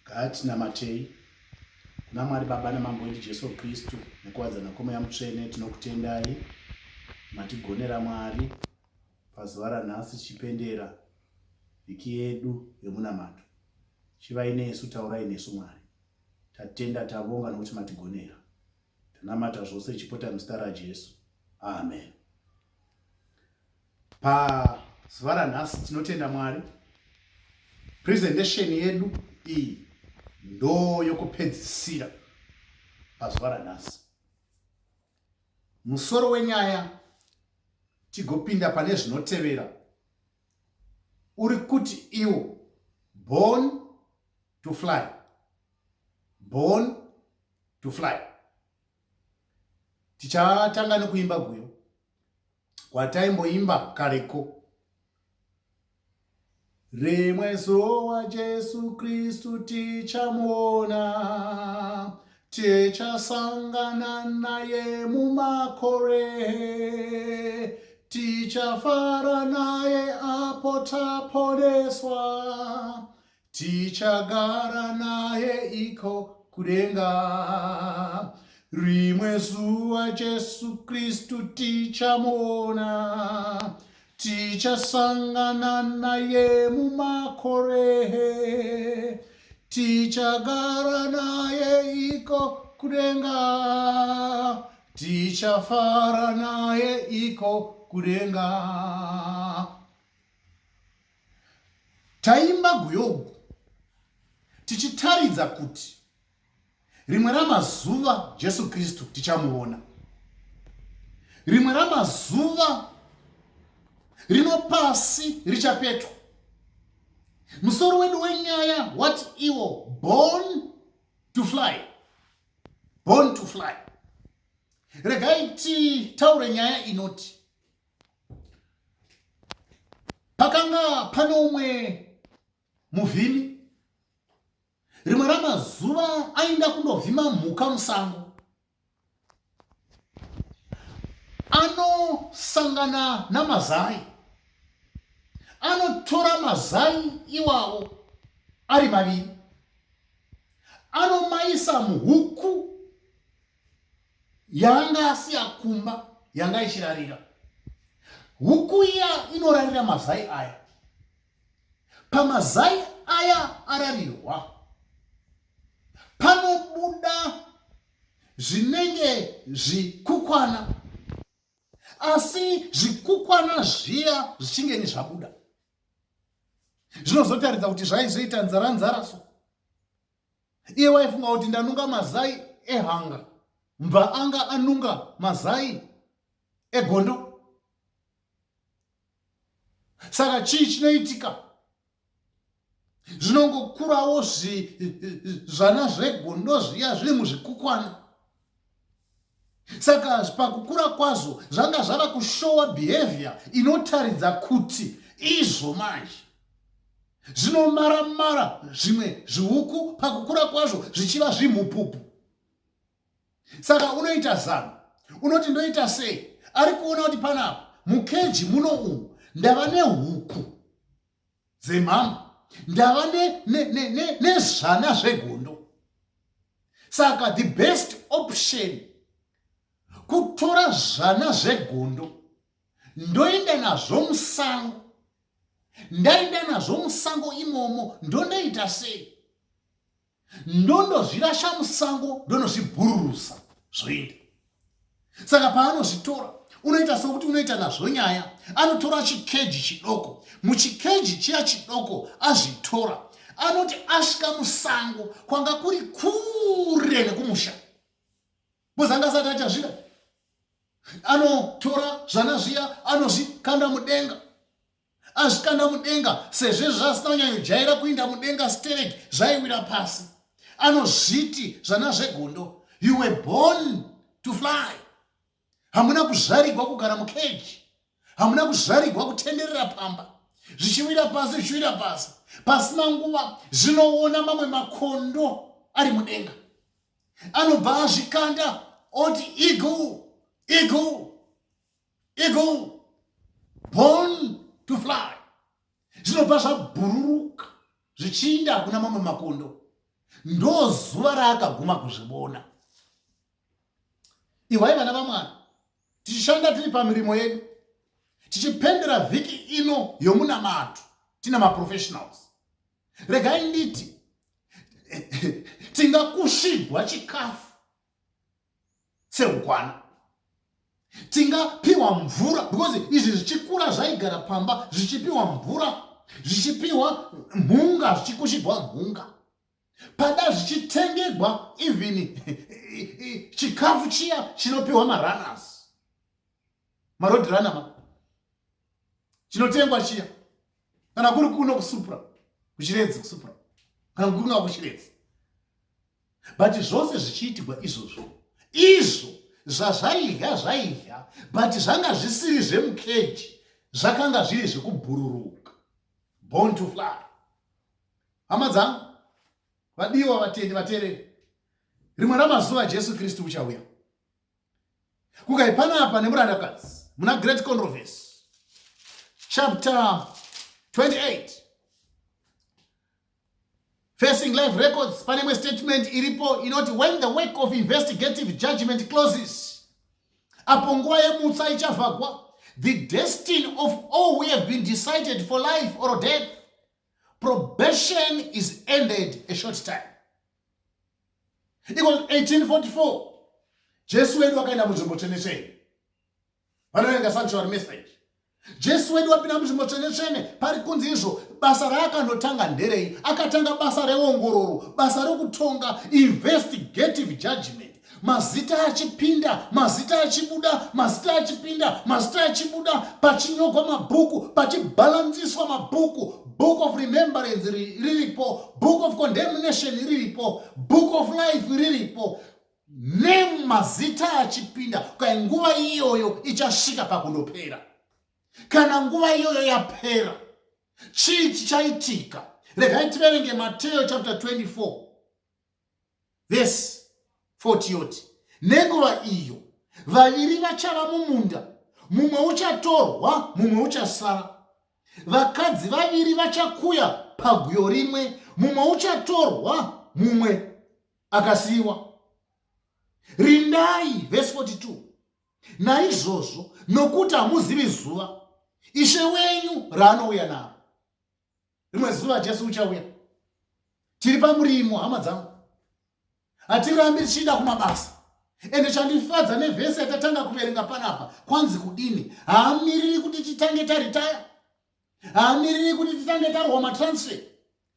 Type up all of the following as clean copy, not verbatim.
Ngatinamatei kuna Mwari Baba namambo wedu Jesu Kristu nekuwadzana kwomweya mutsvene. Tinokutendai matigonera Mwari pazuva ranhasi tichipendera vhiki yedu yomunamato. Chivai nesu, taurai nesu Mwari. Tatenda, tavonga nokuti matigonera. Tanamata zvose ichipota muzita raJesu. Amen. Pazuva ranhasi tinotenda Mwari. Presentation yedu iyi ndo yokupedzisira pazuva ranhasi. Musoro wenyaya tigopinda pane zvinotevera uri kuti iwo born to fly. Born to fly. Tichatanga nekuimba guyo kwataimboimba kareko. Rimwe zuva Jesu Kristu tichamuona, tichasangana naye mumakore, tichafara naye apo taponeswa, tichagara naye iko kudenga. Rimwe zuva Jesu Kristu tichamuona, tichasangana naye mumakore, tichagara naye iko kudenga, tichafara naye iko kudenga. Taimba guyogu tichitaridza kuti rimwe ramazuva Jesu Kristu tichamuona. Rimwe ramazuva rino pasi richapetwa. Musoro wedu wenyaya wati iwo born to fly. Born to fly. Regai taure nyaya inoti pakanga pano umwe muvhimi. Rimwe ramazuva ainda kundovhima mhuka musango. Anosangana namazai. Anotora mazai iwawo ari maviri, anomaisa muhuku yanga asiya kumba, yanga ichirarira. Huku iya inorarira mazai aya. Pamazai aya ararirwa panobuda zvinenge zvikukwana, asi zvikukwana zviya zvichinge nezvabuda zvinozotaridza kuti zvaizoita nzara so. Iye waifunga kuti ndanunga mazai ehanga, mbva anga anunga mazai egondo. Saka chii chinoitika? Zvinongokurawo zvana zvegondo zviya zviri muzvikukwana. Saka pakukura kwazvo zvanga zvava kushowa behavior inotaridza kuti izvo manje zvinomara zvimwe zvihuku pakukura kwazvo zvichiva zvimhupupu. Saka unoita zano, unoti ndoita sei? Ari kuona kuti panapa mukeji muno umu ndava nehuku dzemhamba, ndava nezvana zvegondo. Saka the best option kutora zvana zvegondo ndoenda nazvo musango. Ndaenda nazvo musango imomo ndondoita sei? Ndondozvirasha musango, ndonozvibhururusa zvoenda. Saka paanozvitora unoita sokuti unoita nazvo nyaya. Anotora chikeji chidoko, muchikeji chiya chidoko azvitora, anoti asvika musango kwanga kuri kure nekumusha, bozanga asati achazvida, anotora zvana zviya anozvikanda mudenga. Azvikanda mudenga, sezvo zvasina kunyanyojaira kuinda mudenga straight, zvaiwira pasi. Anozviti zvana zvegondo, you were born to fly. Hamuna kuzvarigwa kugara mukeji, hamuna kuzvarigwa kutenderera pamba, zvichiwira pasi. Pasina nguva zvinoona mamwe makondo ari mudenga. Anobva azvikanda oti eagle, born to fly. Zvinobva zvabhururuka zvichiinda kuna mamwe makondo. ndozuva raakaguma kuzvibona. Iwai vana vaMwari, tichishanda tiri pamirimo yedu, tichipendera vhiki ino yomunamato, tina maprofessionals. Regai nditi tingakushigwa chikafu seukwana, tingapiwa mvura, because izvi zvichikura zvaigara pamba, zvichipiwa mvura, zvichipiwa mhunga, zvichikushigwa mhunga, pada zvichitengegwa even chikafu chiya chinopiwa marunners, maroad runner, chinotengwa chiya, kana kuri kuno kusupra, kuchiredzi kusupra, kana kuri kuno kuchiredzi. But zvose zvichiitirwa izvozvo, izvo zvazvaidya, but zvanga zvisiri zvemukeji, zvakanga zviri zvekubhururuka. Born to fly. Hama dzangu, vadiwa vatendi vateereri, rimwe ramazuva Jesu Kristu uchauya. Kukai panapa nemurandakadzi muna Great Controversy, chapter 28, Facing Life Records, pane statement iripo inoti, when the work of investigative judgment closes, apo nguva yemutsa ichavhagwa, the destiny of all we have been decided for life or death, probation is ended a short time. It was 1844. Jesu wedu wakaenda munzvimbo tsvene-tsvene, vanoverenga sanctuary message. Jesu wedu wapinda munzvimbo tsvene-tsvene, pari kunzi izvo basa raakandotanga nderei. Akatanga basa reongororo, basa rekutonga, investigative judgment. Mazita achipinda, mazita achibuda, mazita achipinda, mazita achibuda, pachinyogwa mabhuku, pachibhalansiswa mabhuku, book of remembrance riripo, book of condemnation riripo, book of life riripo. Name mazita achipinda, kwa nguva iyoyo ichasvika pakundopera. Kana nguva iyoyo yapera, chii chichaitika? Regai tiverenge Mateo chapter 24 verse 40 yoti, nenguva iyo vaviri vachava mumunda, mumwe uchatorwa, mumwe uchasara. Vakadzi vaviri vachakuya paguyo rimwe, mumwe uchatorwa, mumwe akasiyiwa. Rindai, verse 42, naizvozvo nokuti hamuzivi zuva Ishe wenyu raanouya naro. Rimwe zuva Jesu uchauya. Tiri pamurimo, hama dzangu, hatirambi tichienda kumabasa. Ende chandifadza nevhesi yatatanga kuverenga panapa, kwanzi kudini, haamiriri kuti titange taritaya, haamiriri kuti titange tarwa matransfer,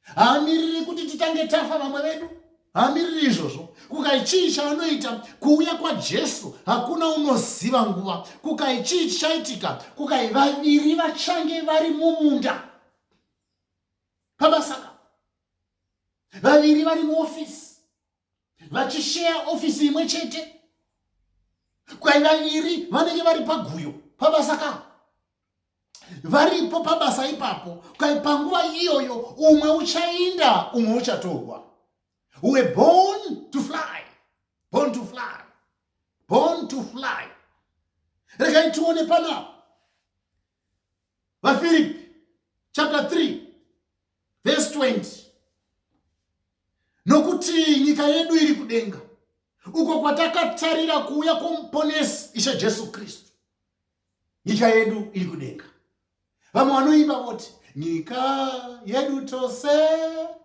haamiriri kuti titange tafa vamwe vedu, haamiriri izvozvo. Kukai chii chaanoita? Kuuya kwaJesu hakuna unoziva nguva. Kukai chii chichaitika? Kukai vaviri vachange vari mumunda pabasaka, vaviri vari muofisi vachisheya ofisi imwe chete, kukai vaviri vanenge vari paguyo pabasaka, varipo pabasa ipapo. Kukai panguva iyoyo umwe uchainda, umwe uchatorwa. We were born to fly, born to fly, born to fly. Regai tuone pana vaFilipi chapter 3 verse 20. Nokuti nyika yedu iri kudenga, uko kwatakatarira kuuya kwomuponesi Ishe Jesu Kristu. Nyika yedu iri kudenga. Vamwe vanoimba voti, nyika yedu tose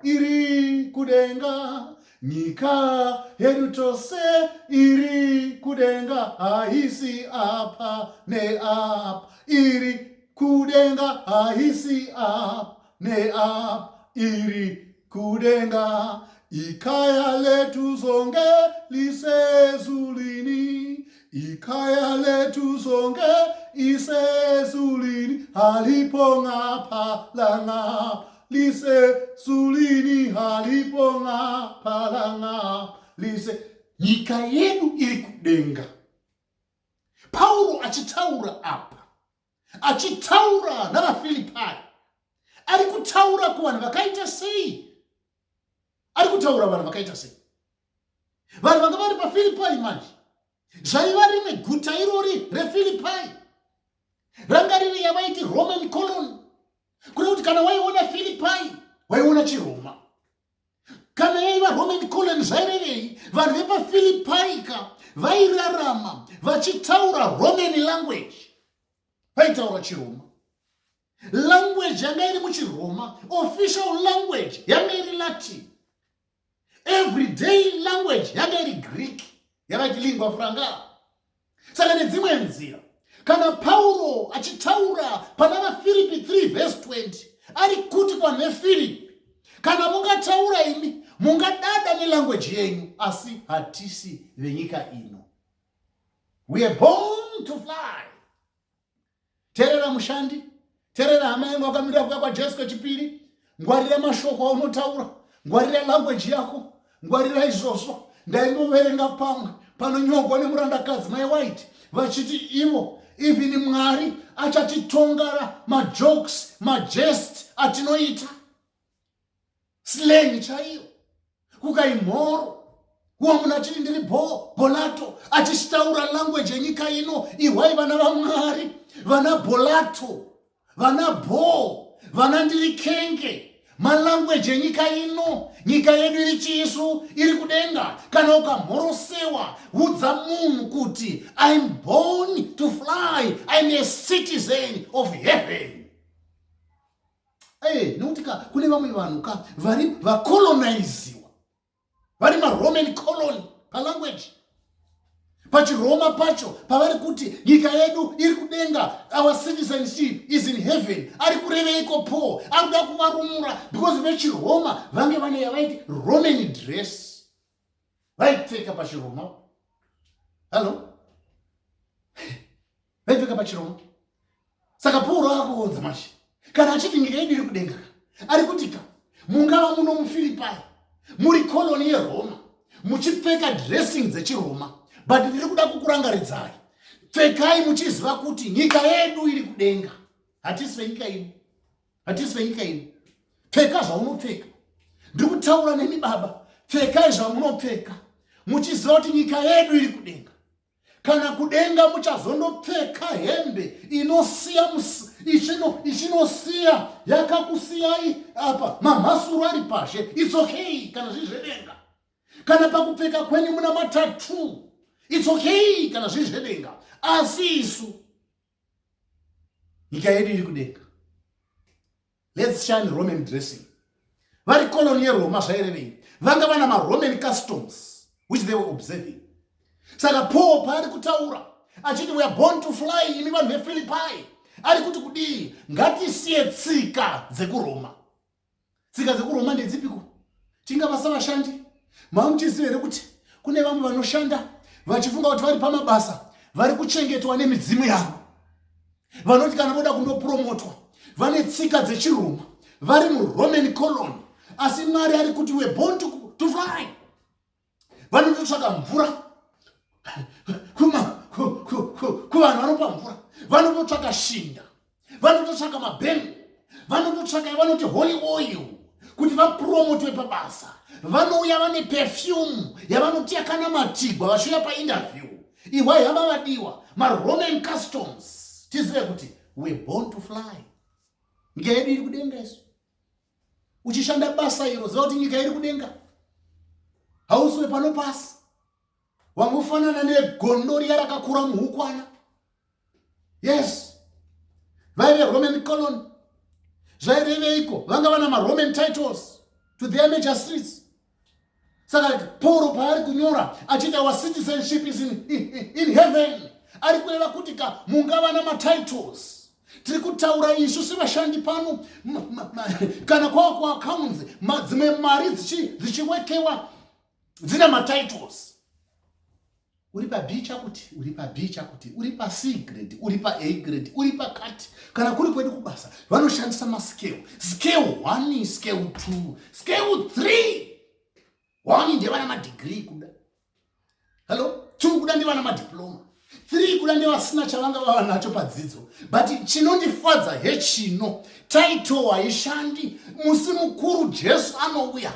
iri kudenga, nyika yedu tose iri kudenga, haisi apa ne apa, iri kudenga, haisi apa ne apa, iri kudenga. Ikaya letu zonge lisezulini, ikaya letu zonge isezulini, halipo ngapa la ngapa, lisezulini, halipo ngapa la ngapa, nyika yenu iri kudenga. Paulo achitaura apa, achitaura navaFilipai, ari kutaura kuvanhu vakaita sei? Ari kutaura vanhu vakaita sei? Vanhu vanga vari paFilipai manje, zvaiva rimwe guta irori reFilipai, ranga riri yavaiti Roman colony. Kuna kuti kana waiona Filipai, waiona chiRoma. Kana yaiva Roman colony zvairevei? Vanhu vepafilipaika vairarama vachitaura Roman language, vaitaura Chiroma. Language yanga iri muChiroma, official language yanga iri Latin, everyday language yanga iri Greek, yakati lingua franca. Saka nedzimwe nzira, kana Paulo achitaura pana vaFilipi 3 verse 20, ari kuti kwanhu veFilipi, kana mungataura imi mungadada nelanguage yenyu, asi hatisi venyika ino. We are born to fly. Terera mushandi, terera hama yangu wakamira kuya kwa Jesu kechipiri, ngwarira mashoko aunotaura, ngwarira language yako, ngwarira izvozvo. Ndaimboverenga pamwe panonyogwa nemurandakadzi Mai White vachiti ivo even Mwari achatitongara majokes, majest atinoita, slang chaiyo, kukaimhoro kuwamuna chiri ndiri bolato achitaura language yenyika ino. Ihwai vana vaMwari, vana bolato, vana vana ndiri kenge, malanguage yenyika ino. Nyika yedu iri chiisu, iri kudenga. Kana ukamhorosewa, udza munhu kuti I'm born to fly, I'm a citizen of heaven. Nekuti kune vamwe vanhu vari vakolonaiziwa, vari maRoman colony palanguage. PaChiroma pacho pavari kuti nyika yedu iri kudenga, our citizenship is in heaven. Ari kureveiko Paul? Arikuda kuvarumura because veChiroma vange vane yavaiti Roman dress, vaipfeka paChiroma. Hello, vaipfeka paChiroma. Saka Paul akuudza mashi, kana achiti nyika yedu iri kudenga, ari kutika mungava muno muFilipai muri koloni yeRoma muchipfeka dressing dzeChiroma, but ndiri kuda kukurangaridzai, pfekai muchiziva kuti nyika yedu iri kudenga. Hatisi venyika ino, hatisi venyika ino. Pfeka zvaunopfeka. Ndiri kutaura nemi baba, pfekai zvamunopfeka muchiziva kuti nyika yedu iri kudenga. Kana kudenga muchazondopfeka hembe inosiya ichinosiya yakakusiyai apa mamhasuru ari pashe, it's okay kana zviri zvedenga. Kana pakupfeka kwenyu muna matatu, it's okay kana zviri zvedenga. Asi isu nyika yedu iri kudenga. Let's shine Roman dressing. Vari koloni yeRoma zvairevei? Vanga vana maRoman customs which they were observing. Saka Paul paari kutaura achiti we are born to fly, imi vanhu veFilipai, ari kuti kudii? Ngatisiye tsika dzekuRoma. Tsika dzekuRoma ndedzipiko? Tingavasa vashandi. Mamuchiziva here kuti kune vamwe vanoshanda vachifunga kuti vari pamabasa vari kuchengetwa nemidzimu yavo, vanoti kana voda kundopromotwa vane tsika dzeChiroma, vari muRoman colony, asi Mwari ari kuti we are born to fly. Vanototsvaka mvura kuvanhu vanopa mvura, vanototsvaka shinda, vanototsvaka mabhemu, vanototsvaka vanoti holy oil kuti vapromotwe pabasa. Vanouya vane perfume yavanoti yakanamatigwa vachiuya painterview. Ihwai hava vadiwa, maRoman customs. Tizive kuti we are born to fly. Nyika yedu iri kudenga isu. Uchishanda basa iro ziva kuti nyika iri kudenga. Hausiwe panopasi. Wangofanana negondo riya rakakura muhukwana. Yes, vaive Roman colony. Zvaireveiko? Vanga vana maRoman titles to their major streets. Saka Paul paari kunyora achiti our citizenship is in heaven, ari kureva kuti mungava namatitles. Tiri kutaura isu sevashandi pano, kana kwava kuaccounts dzimwe mari dzichiwekewa dzina matitles. Uri pa-B chakuti, uri pa-B chakuti, uri pa-C grade, uri pa-A grade, uri pakati. Kana kuri kwedu kubasa vanoshandisa mascale. Scale 1, scale 2, scale 3. 1 ndevana madegree kuda. Hello? 2 kuda ndevana madiploma. 3 kuda ndevasina chavanga vava nacho padzidzo. But chinondifadza hechino, title haishandi. Musi mukuru Jesu anouya,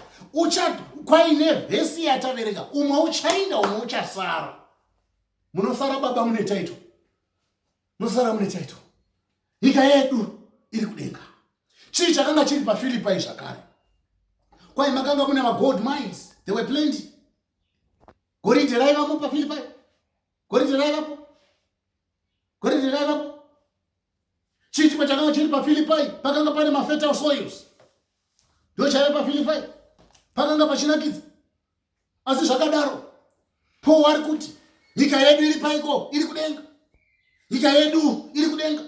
kwaine vhesi yatavereka, umwe uchaenda umwe uchasara. Munosara baba mune title. Munosara mune title. Nyika yedu iri kudenga. Chii chakanga chiri paFilipai zvakare. Kwai makanga muna magold mines. There were plenty. Goridhe raivapo paFilipi. Goridhe raivapo. Goridhe raivapo. Chichima chakanga chiri paFilipi. Pakanga pane mafertile soils. Ndochaiva paFilipi. Pakanga pachinakidza. Asi zvakadaro. Paul ari kuti nyika yedu iri paiko, iri kudenga. Nyika yedu iri kudenga.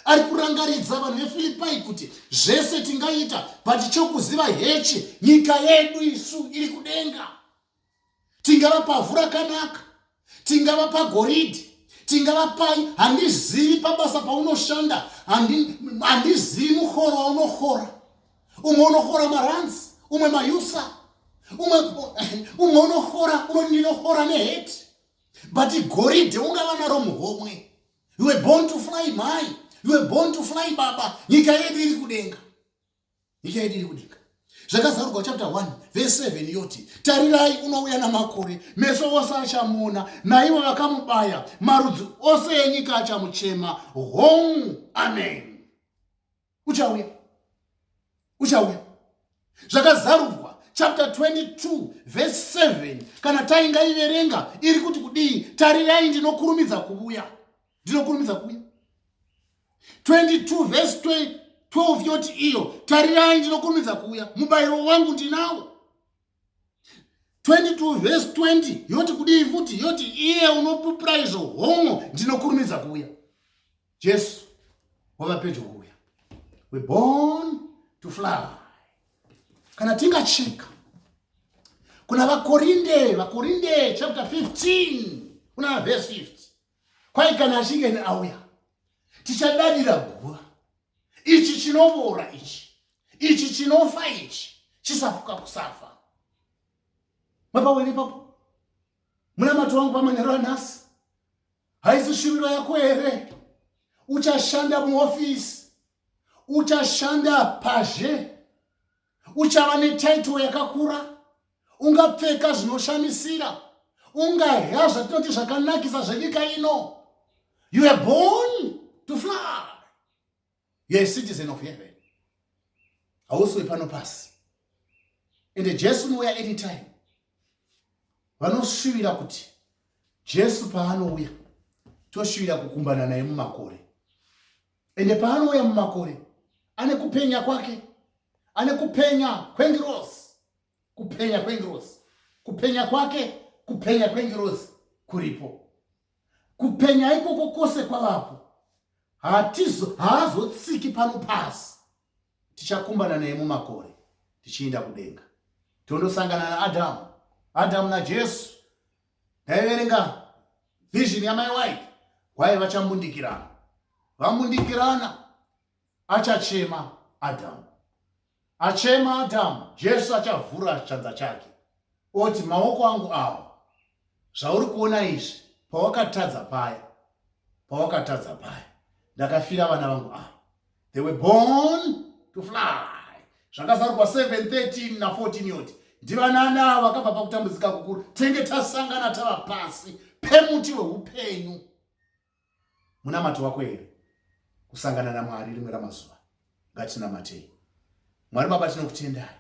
Ari kurangaridza vanhu veFilipi kuti zvese tingaita patichokuziva hechi nyika yedu isu iri kudenga. Tingava pavhu rakanaka, tingava pagoridhe, tingava pai, handizivi pabasa paunoshanda, handizivi muhoro waunohora. Umwe unohora maranzi, umwe mayusa, umwe unohora, unondinohora neheti. But goridhe ungava naro muhomwe. You were born to fly mai, you were born to fly baba. Nyika yedu iri kudenga. Nyika yedu iri kudenga. Zvakazarurwa chapter 1 verse 7 yoti, tarirai unouya namakore, meso ose achamuona, naivo vakamubaya, marudzi ose enyika achamuchema. Hongu, amen. Uchauya. Uchauya. Zvakazarurwa chapter 22 verse 7, kana taingaiverenga iri kuti kudii, tarirai ndinokurumidza kuuya. Ndinokurumidza kuuya. 22 verse 12 yoti iyo, tarirai ndinokurumidza kuuya, mubayiro wangu ndinawo. 22 verse 20 yoti kudii futi, yoti iye unopupura izvo hongo, ndinokurumidza kuuya. Jesu wava pedyo kuuya. We're born to fly. Kana tingacheka kuna vakorinde chapter 15 kuna verse 50, kwai kana achinge auya tichadadira guva, ichi chinovora, ichi chinofa, ichi chisafuka kusafa. Mapawene papo munamato wangu pamanyarwa nhasi, haisi shuviro yako here. Uchashanda muofisi, uchashanda pazhe, uchava netitle yakakura, ungapfeka zvinoshamisira, ungahya zvatinoti zvakanakisa zvenyika ino. You are born to fly. You are a citizen of heaven. Hausiwe pano pasi. Ende Jesu unouya anytime. Vanosvivira kuti Jesu paanouya tosvivira kukumbana naye mumakore. Ende paanouya mumakore ane kupenya kwake, ane kupenya kwengirosi, kupenya kwengirosi, kupenya kwake, kupenya kwengirosi kuripo. Kupenya ikoko kose kwavapo. Haazotsiki pano pasi. Tichakumbana naye mumakore, tichienda kudenga. Tondosangana na Adamu na Jesu. Ndaiverenga vision yamai White, kwai vachambundikirana. Vambundikirana, achachema Adamu. Achema Adamu, Jesu achavhura chanza chake. Oti maoko angu awa, zvauri kuona izvi, pawakatadza paya, ndakafira vana vangu ava. They were born to fly. Zvakazarurwa 7:13 na 14 yoti, ndivanana vakabva pakutambudzika kukuru, tenge tasangana tava pasi pemuti weupenyu. Munamato wako here kusangana naMwari rimwe ramazuva. Ngatinamatei. Mwari Baba, tinokutendai.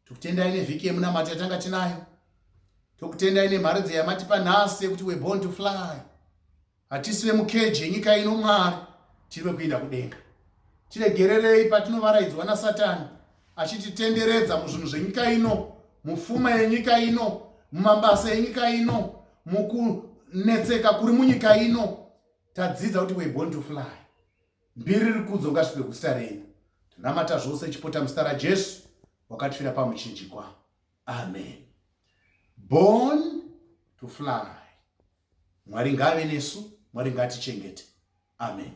Tokutendai nevhiki yemunamato yatanga tinayo. Tokutendai nemharodzi yamatipa nhasi yekuti we're born to fly. Hatisi vemukeji nyika ino Mwari, tiri kuenda kudenga. Tiregererei patinovaraidzwa naSatani achititenderedza muzvinhu zvenyika ino, mupfuma yenyika ino, mumabasa enyika ino, mukunetseka kuri munyika ino. Tadzidza kuti we're born to fly. Mbiri rikudzo ngasvipe kuzita renyu. Tinamata zvose chipota muzita raJesu wakatifira pamuchinjikwa. Amen. Born to fly. Mwari ngave nesu, Mwari ngatichengete. Amen.